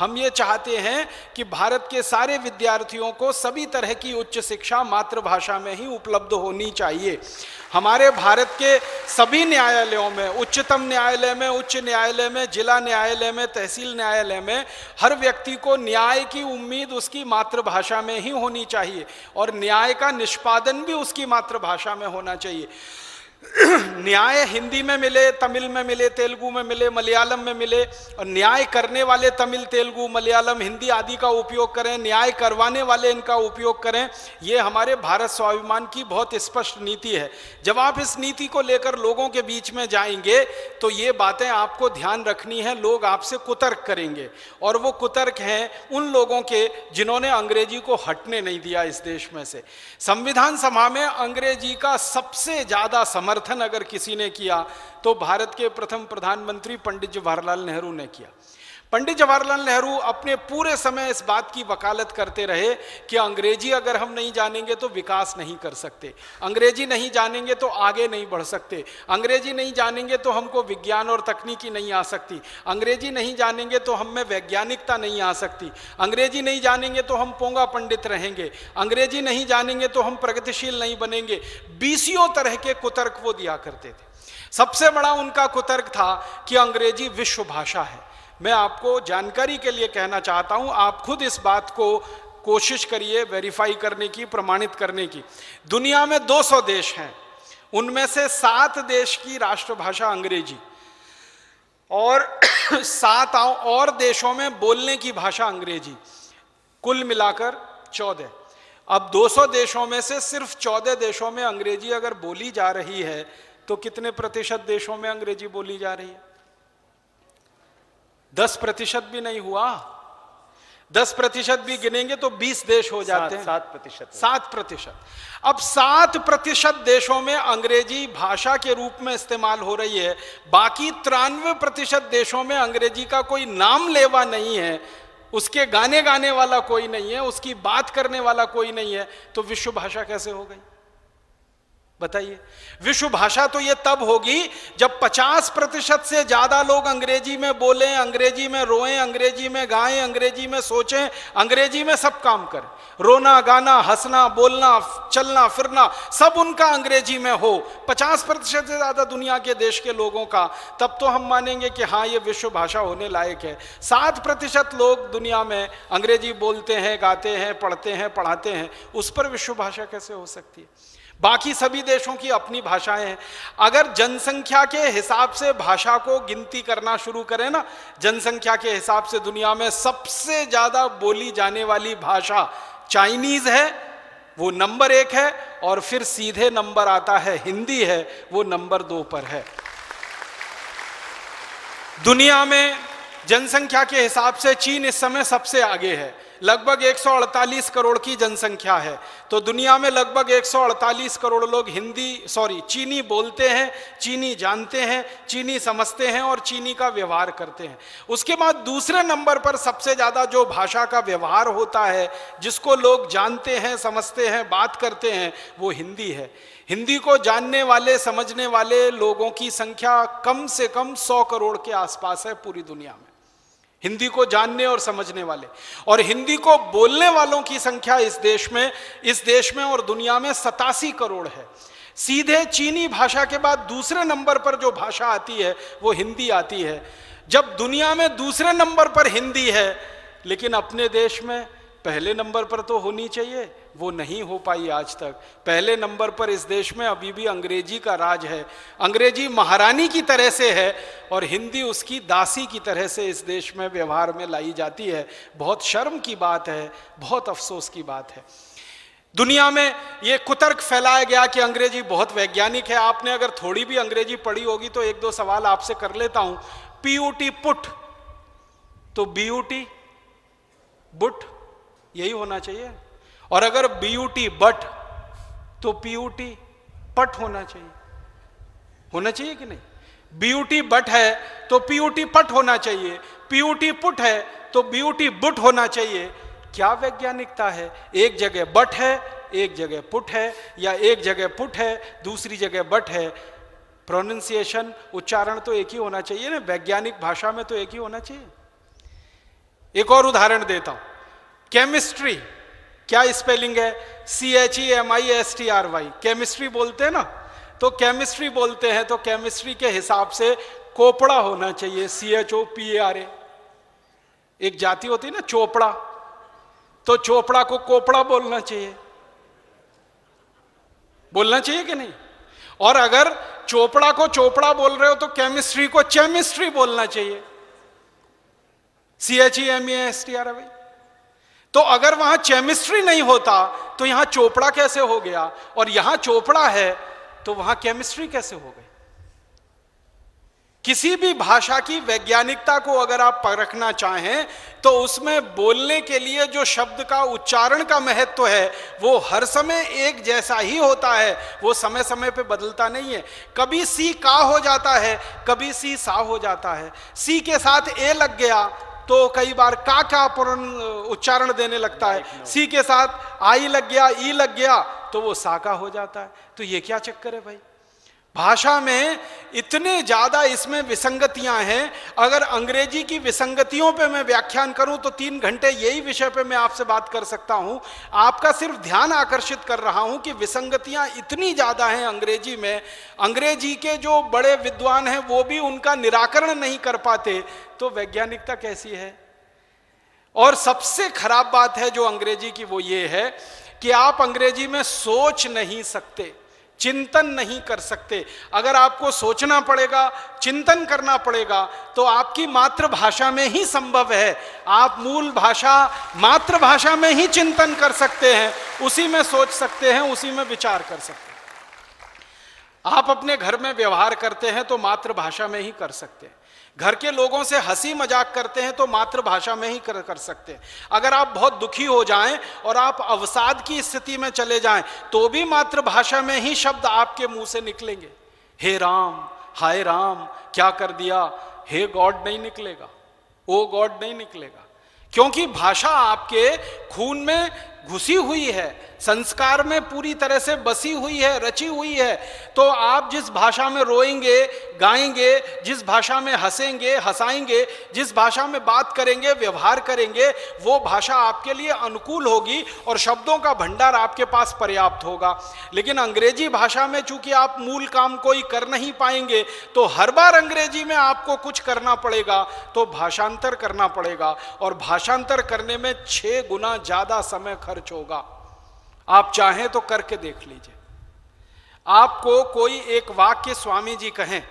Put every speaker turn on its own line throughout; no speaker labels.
हम ये चाहते हैं कि भारत के सारे विद्यार्थियों को सभी तरह की उच्च शिक्षा मातृभाषा में ही उपलब्ध होनी चाहिए। हमारे भारत के सभी न्यायालयों में, उच्चतम न्यायालय में, उच्च न्यायालय में, जिला न्यायालय में, तहसील न्यायालय में, हर व्यक्ति को न्याय की उम्मीद उसकी मातृभाषा में ही होनी चाहिए और न्याय का निष्पादन भी उसकी मातृभाषा में होना चाहिए। न्याय हिंदी में मिले, तमिल में मिले, तेलुगु में मिले, मलयालम में मिले, और न्याय करने वाले तमिल, तेलुगु, मलयालम, हिंदी आदि का उपयोग करें, न्याय करवाने वाले इनका उपयोग करें। ये हमारे भारत स्वाभिमान की बहुत स्पष्ट नीति है। जब आप इस नीति को लेकर लोगों के बीच में जाएंगे तो ये बातें आपको ध्यान रखनी है। लोग आपसे कुतर्क करेंगे और वो कुतर्क हैं उन लोगों के जिन्होंने अंग्रेजी को हटने नहीं दिया इस देश में से। संविधान सभा में अंग्रेजी का सबसे ज्यादा समर्थन अगर किसी ने किया तो भारत के प्रथम प्रधानमंत्री पंडित जवाहरलाल नेहरू ने किया। पंडित जवाहरलाल नेहरू अपने पूरे समय इस बात की वकालत करते रहे कि अंग्रेजी अगर हम नहीं जानेंगे तो विकास नहीं कर सकते, अंग्रेजी नहीं जानेंगे तो आगे नहीं बढ़ सकते, अंग्रेजी नहीं जानेंगे तो हमको विज्ञान और तकनीकी नहीं आ सकती, अंग्रेजी नहीं जानेंगे तो हम में वैज्ञानिकता नहीं आ सकती, अंग्रेजी नहीं जानेंगे तो हम पोंगा पंडित रहेंगे, अंग्रेजी नहीं जानेंगे तो हम प्रगतिशील नहीं बनेंगे। बीसियों तरह के कुतर्क वो दिया करते थे। सबसे बड़ा उनका कुतर्क था कि अंग्रेजी विश्व भाषा है। मैं आपको जानकारी के लिए कहना चाहता हूं, आप खुद इस बात को कोशिश करिए वेरीफाई करने की, प्रमाणित करने की। दुनिया में 200 देश हैं, उनमें से 7 देश की राष्ट्रभाषा अंग्रेजी और 7 और देशों में बोलने की भाषा अंग्रेजी, कुल मिलाकर 14। अब 200 देशों में से सिर्फ 14 देशों में अंग्रेजी अगर बोली जा रही है तो कितने प्रतिशत देशों में अंग्रेजी बोली जा रही है? 10% भी नहीं हुआ। 10% भी गिनेंगे तो 20 देश हो जाते हैं। 7%। अब 7% देशों में अंग्रेजी भाषा के रूप में इस्तेमाल हो रही है, बाकी 93% देशों में अंग्रेजी का कोई नाम लेवा नहीं है, उसके गाने गाने वाला कोई नहीं है, उसकी बात करने वाला कोई नहीं है। तो विश्व भाषा कैसे हो गई बताइए? विश्व भाषा तो ये तब होगी जब 50% से ज्यादा लोग अंग्रेजी में बोलें, अंग्रेजी में रोएं, अंग्रेजी में गाएं, अंग्रेजी में सोचें, अंग्रेजी में सब काम करें। रोना, गाना, हंसना, बोलना, चलना फिरना सब उनका अंग्रेजी में हो, 50% से ज्यादा दुनिया के देश के लोगों का, तब तो हम मानेंगे कि हाँ ये विश्व भाषा होने लायक है। 7% लोग दुनिया में अंग्रेजी बोलते हैं, गाते हैं, पढ़ते हैं, पढ़ाते हैं, उस पर विश्व भाषा कैसे हो सकती है? बाकी सभी देशों की अपनी भाषाएं हैं। अगर जनसंख्या के हिसाब से भाषा को गिनती करना शुरू करें ना, जनसंख्या के हिसाब से दुनिया में सबसे ज्यादा बोली जाने वाली भाषा चाइनीज है, वो नंबर 1 है, और फिर सीधे नंबर आता है हिंदी है, वो नंबर 2 पर है। दुनिया में जनसंख्या के हिसाब से चीन इस समय सबसे आगे है, लगभग 148 करोड़ की जनसंख्या है। तो दुनिया में लगभग 148 करोड़ लोग चीनी बोलते हैं, चीनी जानते हैं, चीनी समझते हैं और चीनी का व्यवहार करते हैं। उसके बाद दूसरे नंबर पर सबसे ज्यादा जो भाषा का व्यवहार होता है, जिसको लोग जानते हैं, समझते हैं, बात करते हैं, वो हिंदी है। हिंदी को जानने वाले, समझने वाले लोगों की संख्या कम से कम 100 करोड़ के आसपास है पूरी दुनिया में, हिंदी को जानने और समझने वाले। और हिंदी को बोलने वालों की संख्या इस देश में और दुनिया में 87 करोड़ है। सीधे चीनी भाषा के बाद दूसरे नंबर पर जो भाषा आती है वो हिंदी आती है। जब दुनिया में दूसरे नंबर पर हिंदी है, लेकिन अपने देश में पहले नंबर पर तो होनी चाहिए, वो नहीं हो पाई आज तक। पहले नंबर पर इस देश में अभी भी अंग्रेजी का राज है। अंग्रेजी महारानी की तरह से है और हिंदी उसकी दासी की तरह से इस देश में व्यवहार में लाई जाती है। बहुत शर्म की बात है, बहुत अफसोस की बात है। दुनिया में ये कुतर्क फैलाया गया कि अंग्रेजी बहुत वैज्ञानिक है। आपने अगर थोड़ी भी अंग्रेजी पढ़ी होगी तो 1-2 सवाल आपसे कर लेता हूं। PUT पुट, तो BUT बुट यही होना चाहिए, और अगर BUT बट तो PUT पट होना चाहिए कि नहीं? BUT बट है तो PUT पट होना चाहिए, PUT पुट है तो BUT बुट होना चाहिए। क्या वैज्ञानिकता है? एक जगह बट है, एक जगह पुट है, या एक जगह पुट है, दूसरी जगह बट है। प्रोनाउंसिएशन, उच्चारण तो एक ही होना चाहिए ना, वैज्ञानिक भाषा में तो एक ही होना चाहिए। एक और उदाहरण देता हूं, केमिस्ट्री, क्या स्पेलिंग है? CHEMISTRY, केमिस्ट्री बोलते हैं ना, तो केमिस्ट्री बोलते हैं तो केमिस्ट्री के हिसाब से कोपड़ा होना चाहिए, CHOPARA। एक जाति होती है ना चोपड़ा, तो चोपड़ा को कोपड़ा बोलना चाहिए, बोलना चाहिए कि नहीं? और अगर चोपड़ा को चोपड़ा बोल रहे हो तो केमिस्ट्री को चेमिस्ट्री बोलना चाहिए, CHEMESTRY। तो अगर वहां केमिस्ट्री नहीं होता तो यहां चोपड़ा कैसे हो गया, और यहां चोपड़ा है तो वहां केमिस्ट्री कैसे हो गई? किसी भी भाषा की वैज्ञानिकता को अगर आप परखना चाहें तो उसमें बोलने के लिए जो शब्द का उच्चारण का महत्व है वो हर समय एक जैसा ही होता है, वो समय समय पे बदलता नहीं है। कभी सी का हो जाता है, कभी सी सा हो जाता है। सी के साथ ए लग गया तो कई बार का उच्चारण देने लगता है, सी के साथ आई लग गया, ई लग गया तो वो सा का हो जाता है। तो ये क्या चक्कर है भाई? भाषा में इतने ज्यादा इसमें विसंगतियां हैं। अगर अंग्रेजी की विसंगतियों पे मैं व्याख्यान करूं तो 3 घंटे यही विषय पे मैं आपसे बात कर सकता हूं। आपका सिर्फ ध्यान आकर्षित कर रहा हूं कि विसंगतियां इतनी ज्यादा हैं अंग्रेजी में, अंग्रेजी के जो बड़े विद्वान हैं वो भी उनका निराकरण नहीं कर पाते, तो वैज्ञानिकता कैसी है? और सबसे खराब बात है जो अंग्रेजी की वो ये है कि आप अंग्रेजी में सोच नहीं सकते, चिंतन नहीं कर सकते। अगर आपको सोचना पड़ेगा, चिंतन करना पड़ेगा तो आपकी मातृभाषा में ही संभव है। आप मूल भाषा मातृभाषा में ही चिंतन कर सकते हैं, उसी में सोच सकते हैं, उसी में विचार कर सकते हैं। आप अपने घर में व्यवहार करते हैं तो मातृभाषा में ही कर सकते हैं। घर के लोगों से हंसी मजाक करते हैं तो मातृभाषा में ही कर सकते हैं। अगर आप बहुत दुखी हो जाएं और आप अवसाद की स्थिति में चले जाएं तो भी मातृभाषा में ही शब्द आपके मुंह से निकलेंगे। हे राम, हाय राम, क्या कर दिया, हे गॉड नहीं निकलेगा, ओ गॉड नहीं निकलेगा, क्योंकि भाषा आपके खून में घुसी हुई है, संस्कार में पूरी तरह से बसी हुई है, रची हुई है। तो आप जिस भाषा में रोएंगे, गाएंगे, जिस भाषा में हंसेंगे, हंसाएंगे, जिस भाषा में बात करेंगे, व्यवहार करेंगे, वो भाषा आपके लिए अनुकूल होगी और शब्दों का भंडार आपके पास पर्याप्त होगा। लेकिन अंग्रेजी भाषा में चूंकि आप मूल काम कोई कर नहीं पाएंगे तो हर बार अंग्रेजी में आपको कुछ करना पड़ेगा, तो भाषांतर करना पड़ेगा, और भाषांतर करने में 6 गुना ज्यादा समय खर्च होगा। आप चाहें तो करके देख लीजिए। आपको कोई एक वाक्य स्वामी जी कहें,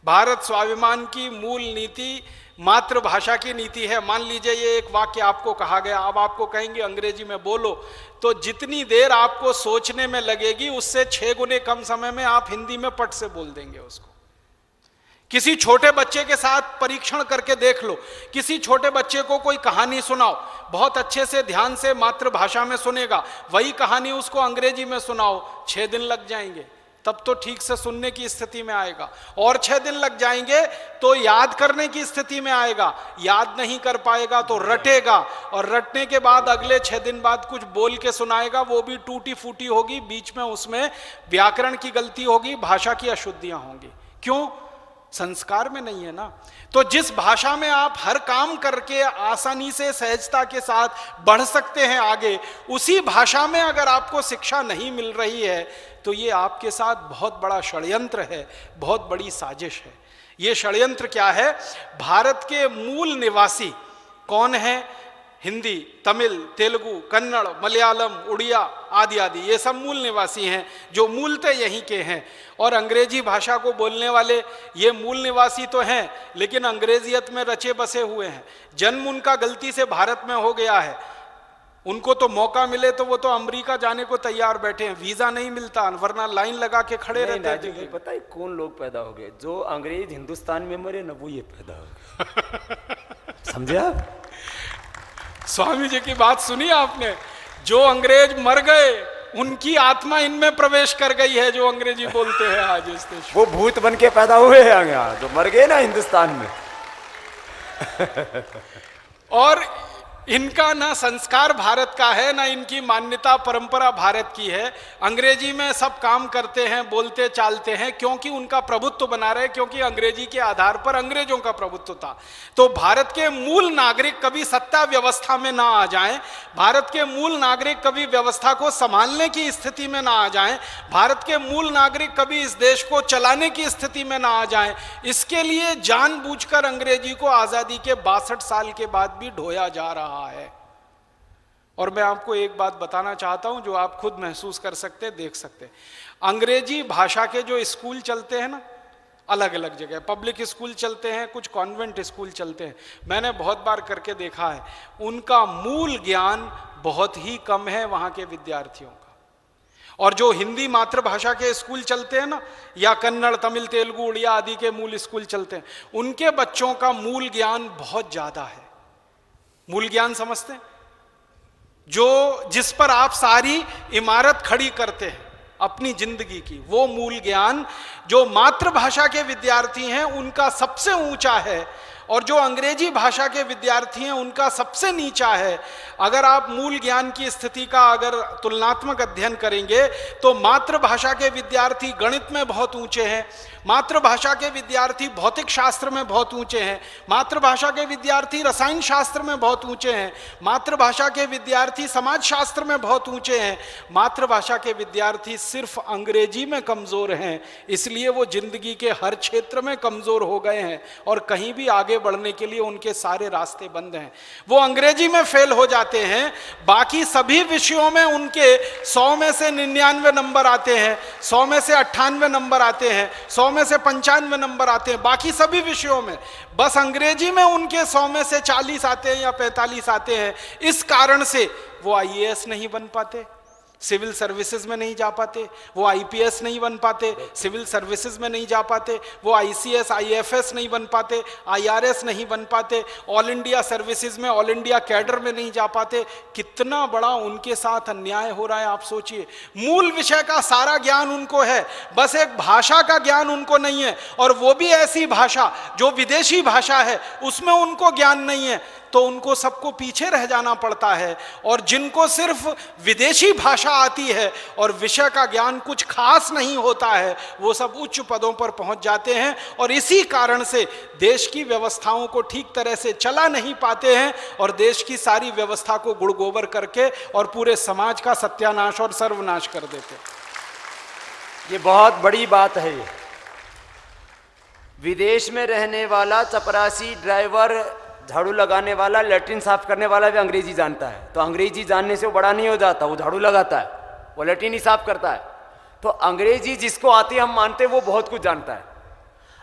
भारत स्वाभिमान की मूल नीति मातृभाषा की नीति है, मान लीजिए ये एक वाक्य आपको कहा गया, अब आपको कहेंगे अंग्रेजी में बोलो, तो जितनी देर आपको सोचने में लगेगी उससे 6 गुने कम समय में आप हिंदी में पट से बोल देंगे उसको। किसी छोटे बच्चे के साथ परीक्षण करके देख लो, किसी छोटे बच्चे को कोई कहानी सुनाओ, बहुत अच्छे से ध्यान से मातृभाषा में सुनेगा, वही कहानी उसको अंग्रेजी में सुनाओ, 6 दिन लग जाएंगे, तब तो ठीक से सुनने की स्थिति में आएगा, और 6 दिन लग जाएंगे तो याद करने की स्थिति में आएगा, याद नहीं कर पाएगा तो रटेगा, और रटने के बाद अगले 6 दिन बाद कुछ बोल के सुनाएगा, वो भी टूटी फूटी होगी, बीच में उसमें व्याकरण की गलती होगी, भाषा की अशुद्धियां होंगी। क्यों? संस्कार में नहीं है ना। तो जिस भाषा में आप हर काम करके आसानी से सहजता के साथ बढ़ सकते हैं आगे, उसी भाषा में अगर आपको शिक्षा नहीं मिल रही है तो ये आपके साथ बहुत बड़ा षड्यंत्र है, बहुत बड़ी साजिश है। ये षड्यंत्र क्या है? भारत के मूल निवासी कौन है? हिंदी, तमिल, तेलुगु, कन्नड़, मलयालम, उड़िया आदि आदि, ये सब मूल निवासी हैं जो मूलतः यहीं के हैं। और अंग्रेजी भाषा को बोलने वाले ये मूल निवासी तो हैं, लेकिन अंग्रेजियत में रचे बसे हुए हैं। जन्म उनका गलती से भारत में हो गया है, उनको तो मौका मिले तो वो तो अमेरिका जाने को तैयार बैठे हैं, वीजा नहीं मिलता, वरना लाइन लगा के खड़े रहते हैं।
पता है कौन लोग पैदा हो गए? जो अंग्रेज हिंदुस्तान में मरे ना, वो ये पैदा हो गए। समझे आप?
स्वामी जी की बात सुनी आपने? जो अंग्रेज मर गए उनकी आत्मा इनमें प्रवेश कर गई है, जो अंग्रेजी बोलते हैं आज इस देश।
वो भूत बन के पैदा हुए हैं यहाँ, जो मर गए ना हिंदुस्तान में।
और इनका ना संस्कार भारत का है, ना इनकी मान्यता परंपरा भारत की है। अंग्रेजी में सब काम करते हैं, बोलते चालते हैं, क्योंकि उनका प्रभुत्व बना रहे, क्योंकि अंग्रेजी के आधार पर अंग्रेजों का प्रभुत्व था। तो भारत के मूल नागरिक कभी सत्ता व्यवस्था में ना आ जाएं, भारत के मूल नागरिक कभी व्यवस्था को संभालने की स्थिति में ना आ जाएं, भारत के मूल नागरिक कभी इस देश को चलाने की स्थिति में ना आ जाएं, इसके लिए जानबूझकर अंग्रेजी को आजादी के 62 साल के बाद भी ढोया जा रहा है। और मैं आपको एक बात बताना चाहता हूं जो आप खुद महसूस कर सकते, देख सकते। अंग्रेजी भाषा के जो स्कूल चलते हैं ना, अलग अलग जगह पब्लिक स्कूल चलते हैं, कुछ कॉन्वेंट स्कूल चलते हैं, मैंने बहुत बार करके देखा है, उनका मूल ज्ञान बहुत ही कम है वहां के विद्यार्थियों का। और जो हिंदी मातृभाषा के स्कूल चलते हैं ना, या कन्नड़, तमिल, तेलुगु, उड़िया आदि के मूल स्कूल चलते हैं, उनके बच्चों का मूल ज्ञान बहुत ज्यादा है। मूल ज्ञान समझते हैं? जिस पर आप सारी इमारत खड़ी करते हैं अपनी जिंदगी की, वो मूल ज्ञान जो मातृभाषा के विद्यार्थी हैं उनका सबसे ऊंचा है, और जो अंग्रेजी भाषा के विद्यार्थी हैं उनका सबसे नीचा है। अगर आप मूल ज्ञान की स्थिति का अगर तुलनात्मक अध्ययन करेंगे तो मातृभाषा के विद्यार्थी गणित में बहुत ऊंचे हैं, मातृभाषा के विद्यार्थी भौतिक शास्त्र में बहुत ऊंचे हैं, मातृभाषा के विद्यार्थी रसायन शास्त्र में बहुत ऊंचे हैं, मातृभाषा के विद्यार्थी समाज शास्त्र में बहुत ऊंचे हैं। मातृभाषा के विद्यार्थी सिर्फ अंग्रेजी में कमजोर हैं, इसलिए वो जिंदगी के हर क्षेत्र में कमजोर हो गए हैं और कहीं भी आगे बढ़ने के लिए उनके सारे रास्ते बंद हैं। वो अंग्रेजी में फेल हो जाते हैं, बाकी सभी विषयों में उनके 100 में से 99 नंबर आते हैं, 100 में से 98 नंबर आते हैं, 100 में से 95 नंबर आते हैं, बाकी सभी विषयों में बस अंग्रेजी में उनके 100 में से 40 आते हैं या 45 आते हैं। इस कारण से वो IAS नहीं बन पाते, सिविल सर्विसेज में नहीं जा पाते, वो IPS नहीं बन पाते, सिविल सर्विसेज में नहीं जा पाते, वो ICS IFS नहीं बन पाते, IRS नहीं बन पाते, ऑल इंडिया सर्विसेज में, ऑल इंडिया कैडर में नहीं जा पाते। कितना बड़ा उनके साथ अन्याय हो रहा है आप सोचिए। मूल विषय का सारा ज्ञान उनको है, बस एक भाषा का ज्ञान उनको नहीं है, और वो भी ऐसी भाषा जो विदेशी भाषा है उसमें उनको ज्ञान नहीं है, तो उनको सबको पीछे रह जाना पड़ता है। और जिनको सिर्फ विदेशी भाषा आती है और विषय का ज्ञान कुछ खास नहीं होता है, वो सब उच्च पदों पर पहुंच जाते हैं, और इसी कारण से देश की व्यवस्थाओं को ठीक तरह से चला नहीं पाते हैं, और देश की सारी व्यवस्था को गुड़ गोबर करके और पूरे समाज का सत्यानाश और सर्वनाश कर देते हैं।
ये बहुत बड़ी बात है। विदेश में रहने वाला चपरासी, ड्राइवर, झाड़ू लगाने वाला, लैट्रिन साफ करने वाला भी अंग्रेजी जानता है, तो अंग्रेजी जानने से वो बड़ा नहीं हो जाता, वो झाड़ू लगाता है, वो लैट्रिन ही साफ करता है। तो अंग्रेजी जिसको आती है हम मानते हैं वो बहुत कुछ जानता है।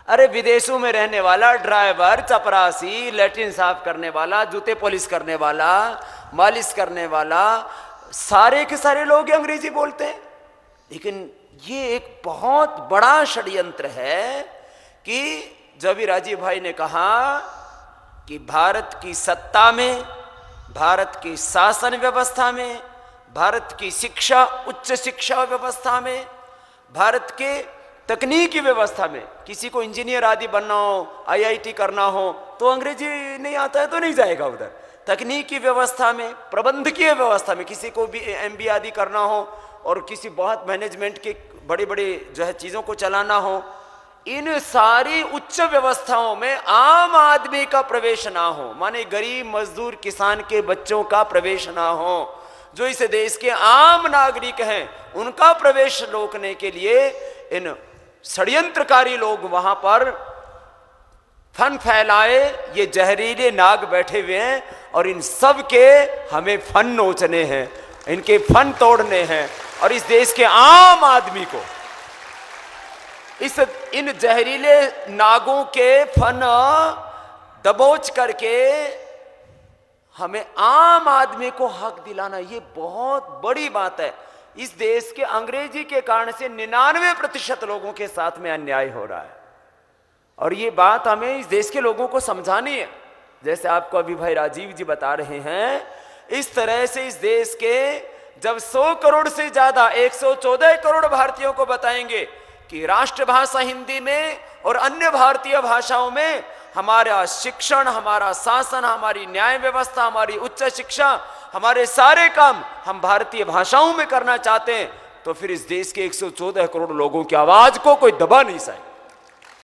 अरे विदेशों में रहने वाला ड्राइवर, चपरासी, लैट्रिन साफ करने वाला, जूते पॉलिश करने वाला, मालिश करने वाला, सारे के सारे लोग अंग्रेजी बोलते हैं। लेकिन ये एक बहुत बड़ा षड्यंत्र है कि जब राजीव भाई ने कहा कि भारत की सत्ता में, भारत की शासन व्यवस्था में, भारत की शिक्षा, उच्च शिक्षा व्यवस्था में, भारत के तकनीकी व्यवस्था में किसी को इंजीनियर आदि बनना हो, IIT करना हो, तो अंग्रेजी नहीं आता है तो नहीं जाएगा उधर। तकनीकी व्यवस्था में, प्रबंधकीय व्यवस्था में किसी को भी MBA आदि करना हो और किसी बहुत मैनेजमेंट के बड़े बड़े जो है चीज़ों को चलाना हो, इन सारी उच्च व्यवस्थाओं में आम आदमी का प्रवेश ना हो, माने गरीब मजदूर किसान के बच्चों का प्रवेश ना हो, जो इस देश के आम नागरिक हैं उनका प्रवेश रोकने के लिए इन षड्यंत्रकारी लोग वहां पर फन फैलाए, ये जहरीले नाग बैठे हुए हैं, और इन सब के हमें फन नोचने हैं, इनके फन तोड़ने हैं, और इस देश के आम आदमी को इन जहरीले नागों के फन दबोच करके हमें आम आदमी को हक दिलाना, ये बहुत बड़ी बात है। इस देश के अंग्रेजी के कारण से 99% लोगों के साथ में अन्याय हो रहा है, और ये बात हमें इस देश के लोगों को समझानी है। जैसे आपको अभी भाई राजीव जी बता रहे हैं, इस तरह से इस देश के जब 100 करोड़ से ज्यादा 114 करोड़ भारतीयों को बताएंगे कि राष्ट्रभाषा हिंदी में और अन्य भारतीय भाषाओं में हमारा शिक्षण, हमारा शासन, हमारी न्याय व्यवस्था, हमारी उच्च शिक्षा, हमारे सारे काम हम भारतीय भाषाओं में करना चाहते हैं, तो फिर इस देश के 114 करोड़ लोगों की आवाज को कोई दबा नहीं सके।